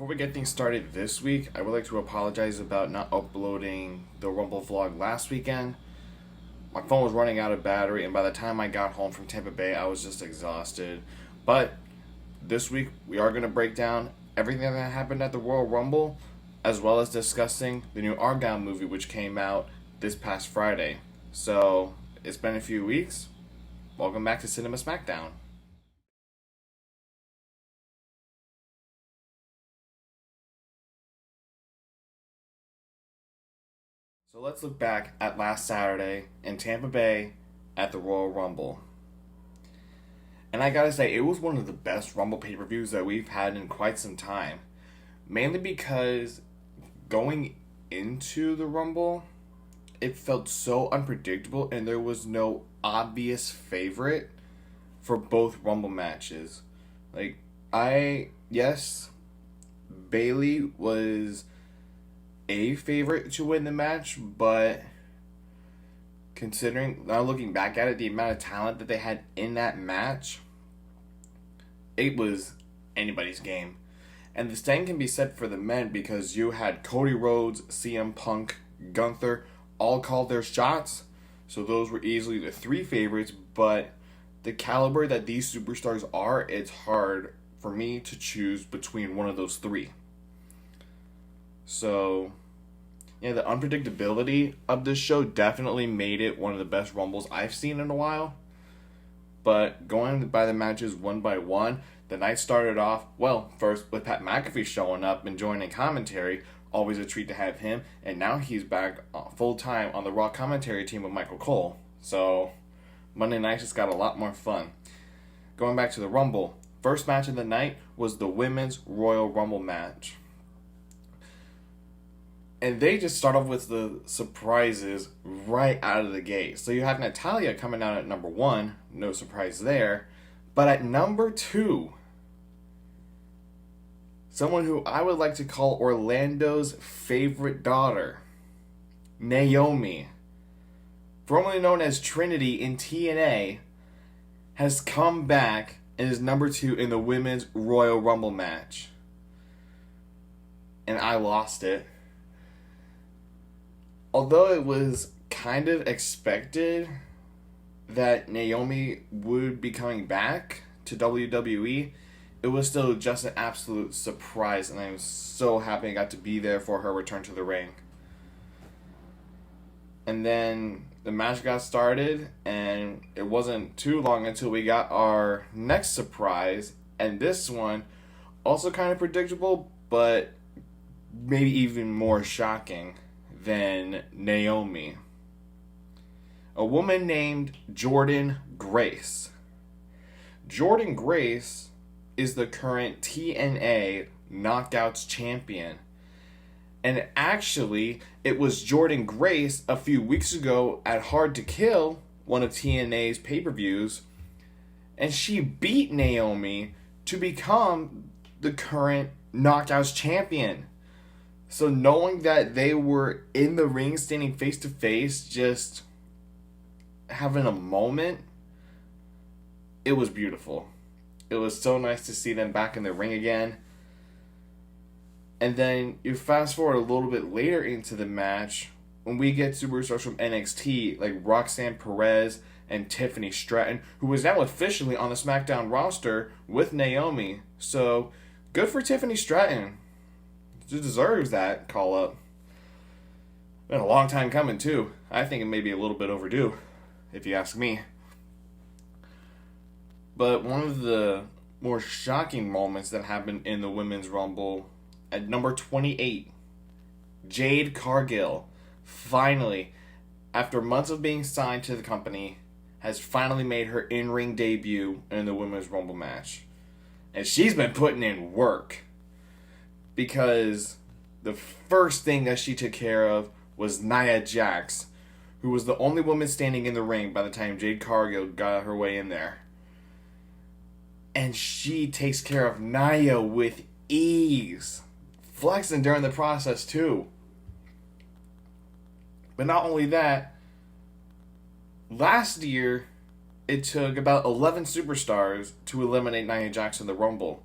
Before we get things started this week, I would like to apologize about not uploading the Rumble vlog last weekend. My phone was running out of battery, and by the time I got home from Tampa Bay, I was just exhausted. But this week, we are going to break down everything that happened at the Royal Rumble, as well as discussing the new Argylle movie, which came out this past Friday. So, it's been a few weeks. Welcome back to Cinema Smackdown. So let's look back at last Saturday in Tampa Bay at the Royal Rumble. And I gotta say, it was one of the best Rumble pay-per-views that we've had in quite some time. Mainly because going into the Rumble, it felt so unpredictable and there was no obvious favorite for both Rumble matches. Yes, Bayley was a favorite to win the match, but considering, now looking back at it, the amount of talent that they had in that match, it was anybody's game. And the same can be said for the men, because you had Cody Rhodes, CM Punk, Gunther all called their shots, so those were easily the three favorites. But the caliber that these superstars are, it's hard for me to choose between one of those three. So, yeah, the unpredictability of this show definitely made it one of the best Rumbles I've seen in a while. But going by the matches one by one, the night started off, well, first with Pat McAfee showing up and joining commentary. Always a treat to have him. And now he's back full-time on the Raw commentary team with Michael Cole. So, Monday night just got a lot more fun. Going back to the Rumble, first match of the night was the Women's Royal Rumble match. And they just start off with the surprises right out of the gate. So you have Natalya coming out at number 1. No surprise there. But at number 2, someone who I would like to call Orlando's favorite daughter, Naomi, formerly known as Trinity in TNA, has come back and is number 2 in the Women's Royal Rumble match. And I lost it. Although it was kind of expected that Naomi would be coming back to WWE, it was still just an absolute surprise, and I'm so happy I got to be there for her return to the ring. And then the match got started, and it wasn't too long until we got our next surprise, and this one, also kind of predictable, but maybe even more shocking than Naomi. A woman named Jordynne Grace. Jordynne Grace is the current TNA Knockouts champion. And actually, it was Jordynne Grace a few weeks ago at Hard to Kill, one of TNA's pay-per-views, and she beat Naomi to become the current Knockouts champion. So knowing that they were in the ring, standing face to face, just having a moment, it was beautiful. It was so nice to see them back in the ring again. And then you fast forward a little bit later into the match, when we get superstars from NXT like Roxanne Perez and Tiffany Stratton, who is now officially on the Smackdown roster with Naomi. So good for Tiffany Stratton. She deserves that call up. Been a long time coming too. I think it may be a little bit overdue, if you ask me. But one of the more shocking moments that happened in the Women's Rumble, at number 28, Jade Cargill, finally, after months of being signed to the company, has finally made her in-ring debut in the Women's Rumble match. And she's been putting in work. Because the first thing that she took care of was Nia Jax, who was the only woman standing in the ring by the time Jade Cargill got her way in there. And she takes care of Nia with ease, flexing during the process too. But not only that, last year it took about 11 superstars to eliminate Nia Jax in the Rumble.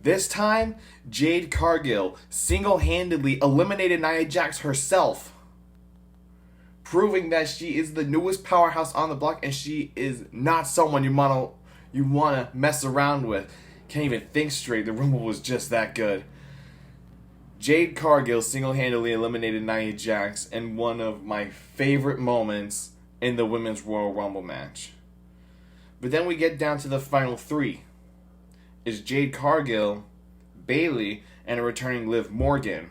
This time, Jade Cargill single-handedly eliminated Nia Jax herself, proving that she is the newest powerhouse on the block and she is not someone you wanna mess around with. Can't even think straight. The Rumble was just that good. Jade Cargill single-handedly eliminated Nia Jax in one of my favorite moments in the Women's Royal Rumble match. But then we get down to the final three. It's Jade Cargill, Bayley, and a returning Liv Morgan.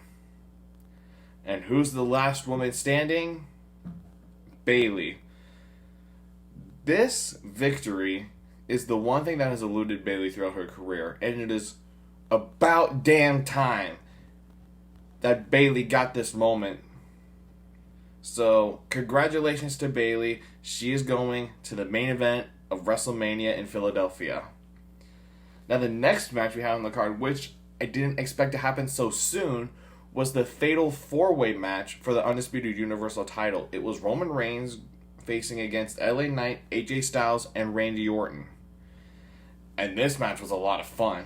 And who's the last woman standing? Bayley. This victory is the one thing that has eluded Bayley throughout her career, and it is about damn time that Bayley got this moment. So, congratulations to Bayley. She is going to the main event of WrestleMania in Philadelphia. Now, the next match we have on the card, which I didn't expect to happen so soon, was the Fatal 4-Way match for the Undisputed Universal title. It was Roman Reigns facing against LA Knight, AJ Styles, and Randy Orton. And this match was a lot of fun.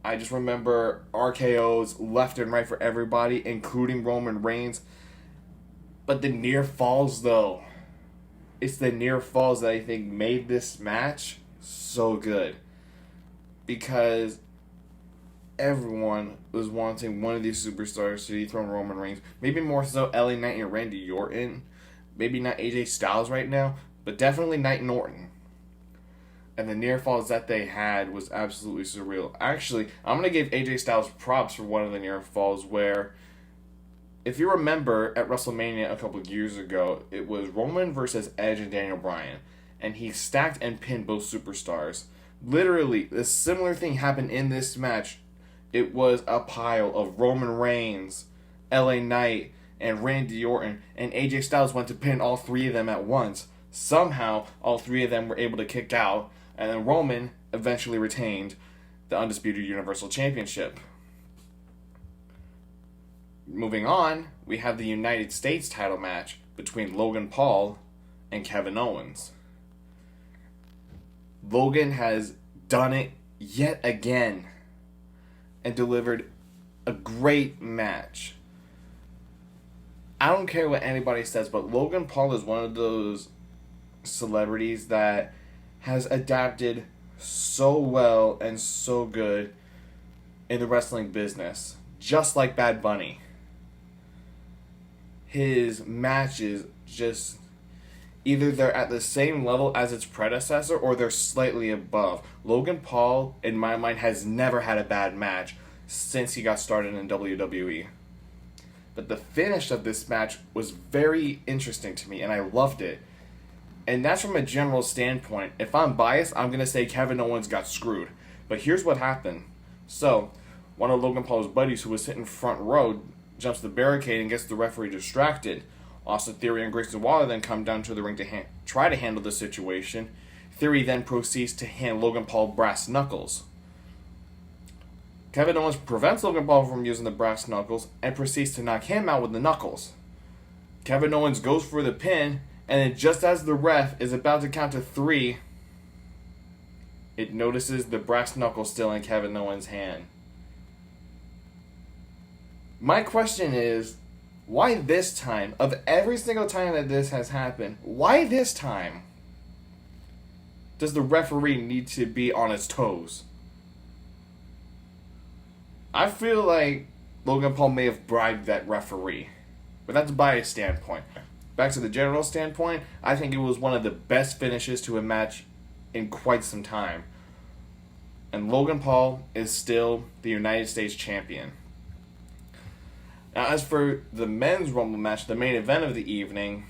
I just remember RKOs left and right for everybody, including Roman Reigns. But the near falls, though. It's the near falls that I think made this match so good. Because everyone was wanting one of these superstars to dethrone Roman Reigns. Maybe more so LA Knight and Randy Orton. Maybe not AJ Styles right now, but definitely Knight and Orton. And the near falls that they had was absolutely surreal. Actually, I'm going to give AJ Styles props for one of the near falls where, if you remember, at WrestleMania a couple of years ago, it was Roman versus Edge and Daniel Bryan. And he stacked and pinned both superstars. Literally, a similar thing happened in this match. It was a pile of Roman Reigns, LA Knight, and Randy Orton. And AJ Styles went to pin all three of them at once. Somehow, all three of them were able to kick out. And then Roman eventually retained the Undisputed Universal Championship. Moving on, we have the United States title match between Logan Paul and Kevin Owens. Logan has done it yet again and delivered a great match. I don't care what anybody says, but Logan Paul is one of those celebrities that has adapted so well and so good in the wrestling business, just like Bad Bunny. His matches just, either they're at the same level as its predecessor or they're slightly above. Logan Paul, in my mind, has never had a bad match since he got started in WWE. But the finish of this match was very interesting to me, and I loved it. And that's from a general standpoint. If I'm biased, I'm going to say Kevin Owens got screwed. But here's what happened. So, one of Logan Paul's buddies who was sitting front row jumps the barricade and gets the referee distracted. Austin Theory and Grayson Waller then come down to the ring to try to handle the situation. Theory then proceeds to hand Logan Paul brass knuckles. Kevin Owens prevents Logan Paul from using the brass knuckles and proceeds to knock him out with the knuckles. Kevin Owens goes for the pin, and then just as the ref is about to count to 3, it notices the brass knuckle still in Kevin Owens' hand. My question is, why this time? Of every single time that this has happened, why this time does the referee need to be on his toes? I feel like Logan Paul may have bribed that referee, but that's a biased standpoint. Back to the general standpoint, I think it was one of the best finishes to a match in quite some time. And Logan Paul is still the United States champion. Now, as for the men's Rumble match, the main event of the evening,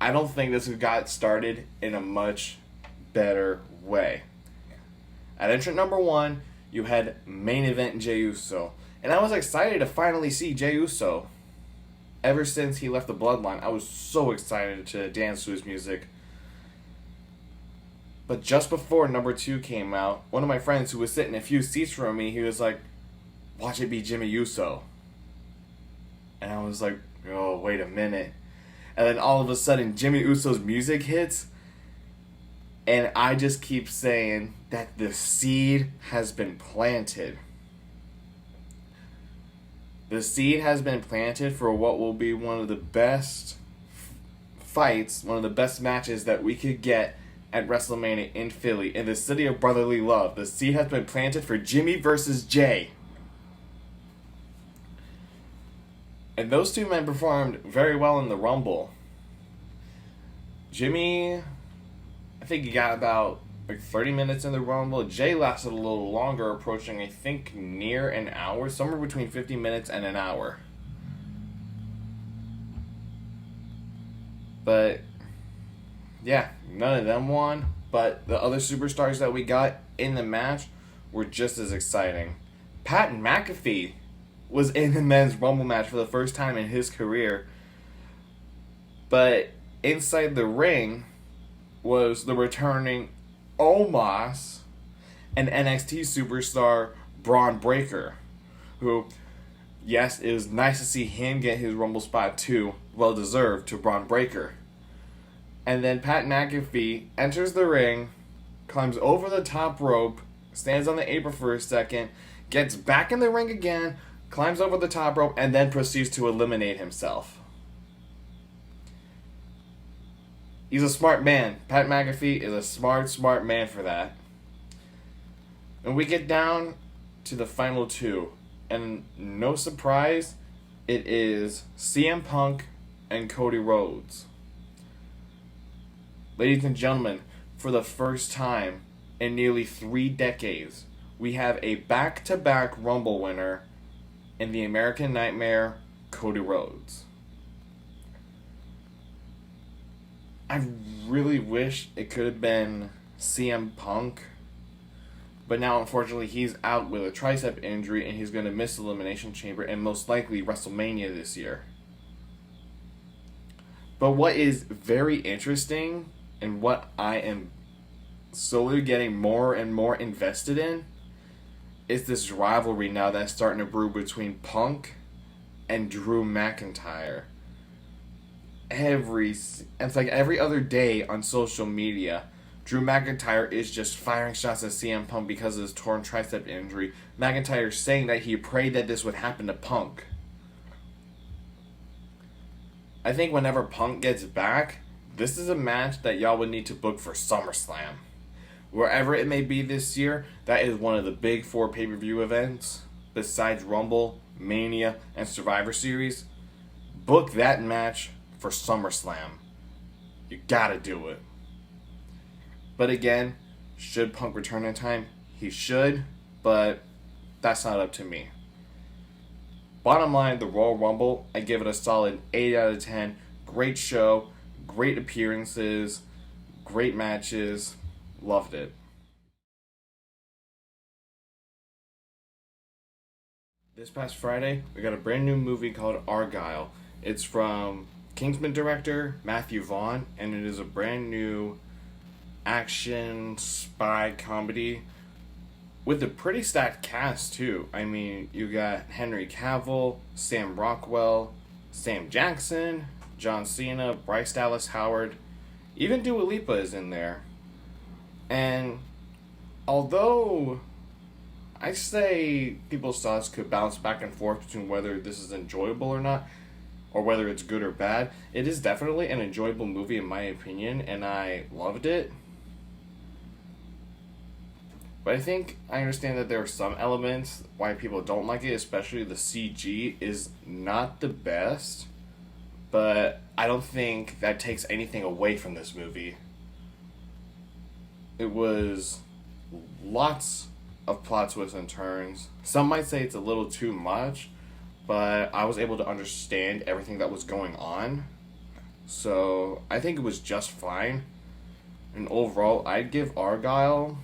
I don't think this got started in a much better way. At entrant number 1, you had main event Jey Uso. And I was excited to finally see Jey Uso. Ever since he left the Bloodline, I was so excited to dance to his music. But just before number 2 came out, one of my friends who was sitting a few seats from me, he was like, "Watch it be Jimmy Uso." And I was like, oh, wait a minute. And then all of a sudden, Jimmy Uso's music hits. And I just keep saying, that the seed has been planted. The seed has been planted for what will be one of the best fights, one of the best matches that we could get at WrestleMania in Philly, in the city of brotherly love. The seed has been planted for Jimmy versus Jay. And those two men performed very well in the Rumble. Jimmy, I think he got about 30 minutes in the Rumble. Jay lasted a little longer, approaching, I think, near an hour, somewhere between 50 minutes and an hour. But yeah, none of them won, but the other superstars that we got in the match were just as exciting. Pat McAfee was in the men's Rumble match for the first time in his career, but inside the ring was the returning Omos and NXT superstar Braun Breaker, who, yes, it was nice to see him get his Rumble spot too, well deserved, to Braun Breaker. And then Pat McAfee enters the ring, climbs over the top rope, stands on the apron for a second, gets back in the ring again, climbs over the top rope, and then proceeds to eliminate himself. He's a smart man. Pat McAfee is a smart man for that. And we get down to the final two. And no surprise, it is CM Punk and Cody Rhodes. Ladies and gentlemen, for the first time in nearly 3 decades, we have a back-to-back Rumble winner in the American Nightmare, Cody Rhodes. I really wish it could have been CM Punk, but now unfortunately he's out with a tricep injury and he's going to miss Elimination Chamber and most likely WrestleMania this year. But what is very interesting and what I am slowly getting more and more invested in is this rivalry now that's starting to brew between Punk and Drew McIntyre. It's like every other day on social media, Drew McIntyre is just firing shots at CM Punk because of his torn tricep injury. McIntyre saying that he prayed that this would happen to Punk. I think whenever Punk gets back, this is a match that y'all would need to book for SummerSlam. Wherever it may be this year, that is one of the big 4 pay-per-view events, besides Rumble, Mania, and Survivor Series. Book that match for SummerSlam. You gotta do it. But again, should Punk return in time? He should, but that's not up to me. Bottom line, the Royal Rumble, I give it a solid 8 out of 10. Great show, great appearances, great matches. Loved it. This past Friday, we got a brand new movie called Argylle. It's from Kingsman director Matthew Vaughn, and it is a brand new action spy comedy with a pretty stacked cast too. I mean, you got Henry Cavill, Sam Rockwell, Sam Jackson, John Cena, Bryce Dallas Howard, even Dua Lipa is in there. And although I say people's thoughts could bounce back and forth between whether this is enjoyable or not, or whether it's good or bad, it is definitely an enjoyable movie in my opinion, and I loved it. But I think I understand that there are some elements why people don't like it, especially the CG is not the best, but I don't think that takes anything away from this movie. It was lots of plot twists and turns. Some might say it's a little too much, but I was able to understand everything that was going on. So I think it was just fine. And overall, I'd give Argylle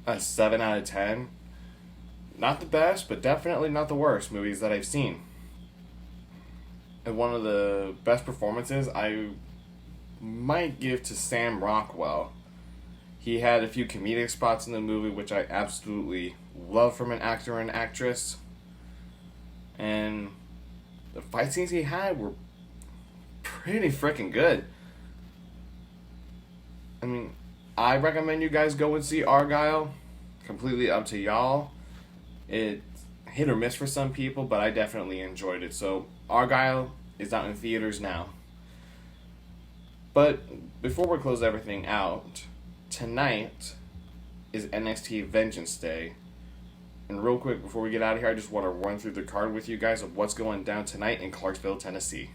a 7 out of 10. Not the best, but definitely not the worst movies that I've seen. And one of the best performances I might give to Sam Rockwell. He had a few comedic spots in the movie, which I absolutely love from an actor and actress. And the fight scenes he had were pretty freaking good. I mean, I recommend you guys go and see Argylle. Completely up to y'all. It's hit or miss for some people, but I definitely enjoyed it. So Argylle is out in theaters now. But before we close everything out, tonight is NXT Vengeance Day. And real quick, before we get out of here, I just want to run through the card with you guys of what's going down tonight in Clarksville, Tennessee.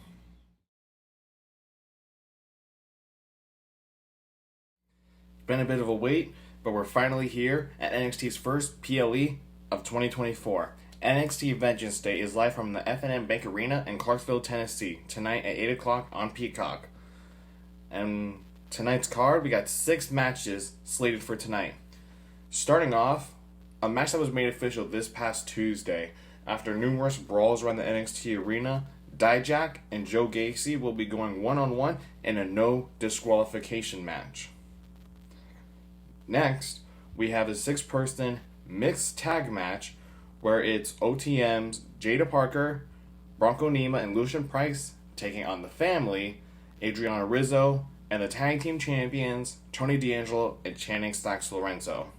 Been a bit of a wait, but we're finally here at NXT's first PLE of 2024. NXT Vengeance Day is live from the F&M Bank Arena in Clarksville, Tennessee, tonight at 8 o'clock on Peacock. And tonight's card, we got 6 matches slated for tonight. Starting off, a match that was made official this past Tuesday. After numerous brawls around the NXT arena, Dijak and Joe Gacy will be going one-on-one in a no disqualification match. Next, we have a 6-person mixed tag match where it's OTM's Jada Parker, Bronco Nima, and Lucian Price taking on The Family, Adriana Rizzo, and the tag team champions Tony D'Angelo and Channing Stacks Lorenzo.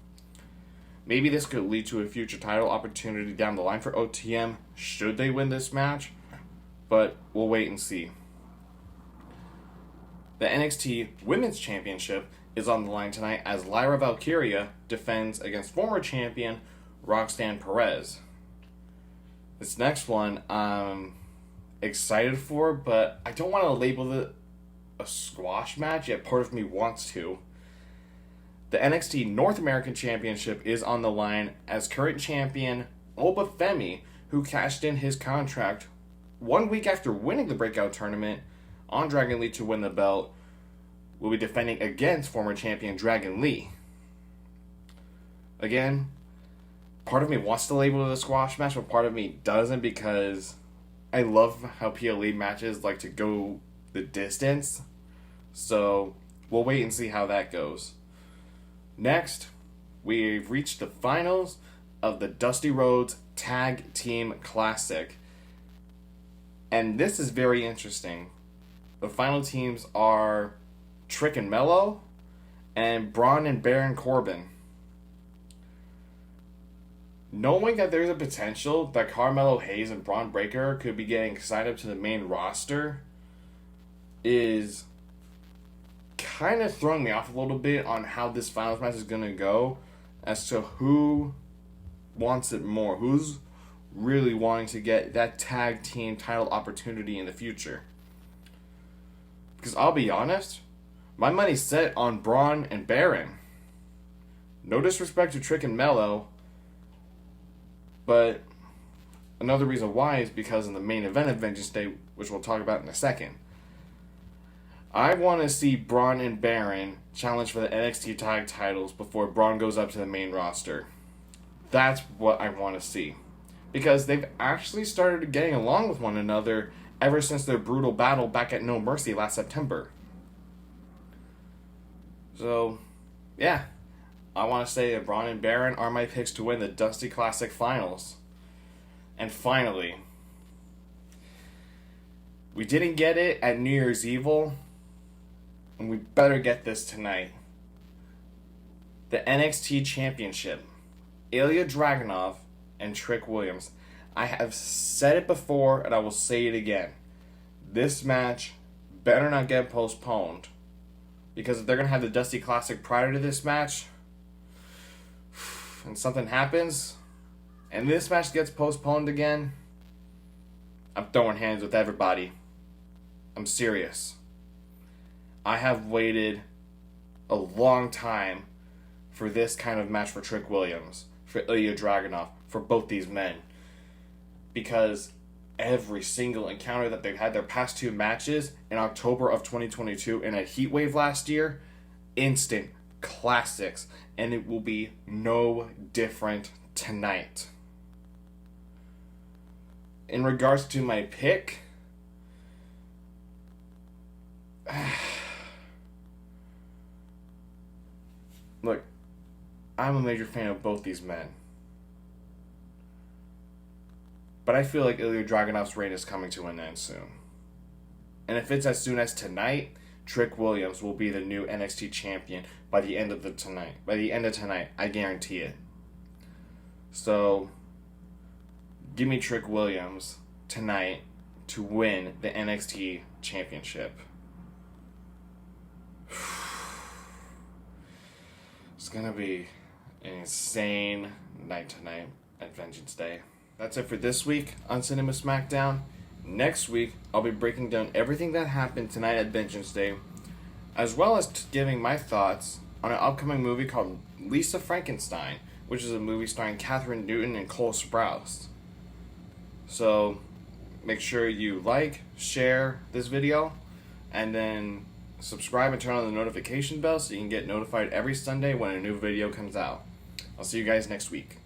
Maybe this could lead to a future title opportunity down the line for OTM should they win this match, but we'll wait and see. The NXT Women's Championship is on the line tonight as Lyra Valkyria defends against former champion Roxanne Perez. This next one I'm excited for, but I don't want to label it a squash match, yet part of me wants to. The NXT North American Championship is on the line as current champion Oba Femi, who cashed in his contract 1 week after winning the breakout tournament on Dragon Lee to win the belt, will be defending against former champion Dragon Lee. Again, part of me wants to label it a squash match, but part of me doesn't, because I love how PLE matches like to go the distance. So we'll wait and see how that goes. Next, we've reached the finals of the Dusty Rhodes Tag Team Classic. And this is very interesting. The final teams are Trick and Mello and Braun and Baron Corbin. Knowing that there's a potential that Carmelo Hayes and Braun Breaker could be getting signed up to the main roster is kind of throwing me off a little bit on how this finals match is going to go, as to who wants it more, who's really wanting to get that tag team title opportunity in the future. Because I'll be honest, my money's set on Braun and Baron. No disrespect to Trick and Mello, but another reason why is because in the main event of Vengeance Day, which we'll talk about in a second, I want to see Braun and Baron challenge for the NXT tag titles before Braun goes up to the main roster. That's what I want to see. Because they've actually started getting along with one another ever since their brutal battle back at No Mercy last September. So, yeah. I want to say that Braun and Baron are my picks to win the Dusty Classic Finals. And finally, we didn't get it at New Year's Evil, and we better get this tonight. The NXT Championship. Ilya Dragunov and Trick Williams. I have said it before, and I will say it again. This match better not get postponed. Because if they're going to have the Dusty Classic prior to this match, and something happens, and this match gets postponed again, I'm throwing hands with everybody. I'm serious. I have waited a long time for this kind of match for Trick Williams, for Ilya Dragunov, for both these men. Because every single encounter that they've had, their past 2 matches in October of 2022 and at Heatwave last year, instant classics. And it will be no different tonight. In regards to my pick, look, I'm a major fan of both these men. But I feel like Ilya Dragunov's reign is coming to an end soon. And if it's as soon as tonight, Trick Williams will be the new NXT champion by the end of tonight. By the end of tonight, I guarantee it. So, give me Trick Williams tonight to win the NXT championship. It's gonna be an insane night tonight at Vengeance Day. That's it for this week on Cinema Smackdown. Next week, I'll be breaking down everything that happened tonight at Vengeance Day, as well as giving my thoughts on an upcoming movie called Lisa Frankenstein, which is a movie starring Catherine Newton and Cole Sprouse. So, make sure you like, share this video, and then subscribe and turn on the notification bell so you can get notified every Sunday when a new video comes out. I'll see you guys next week.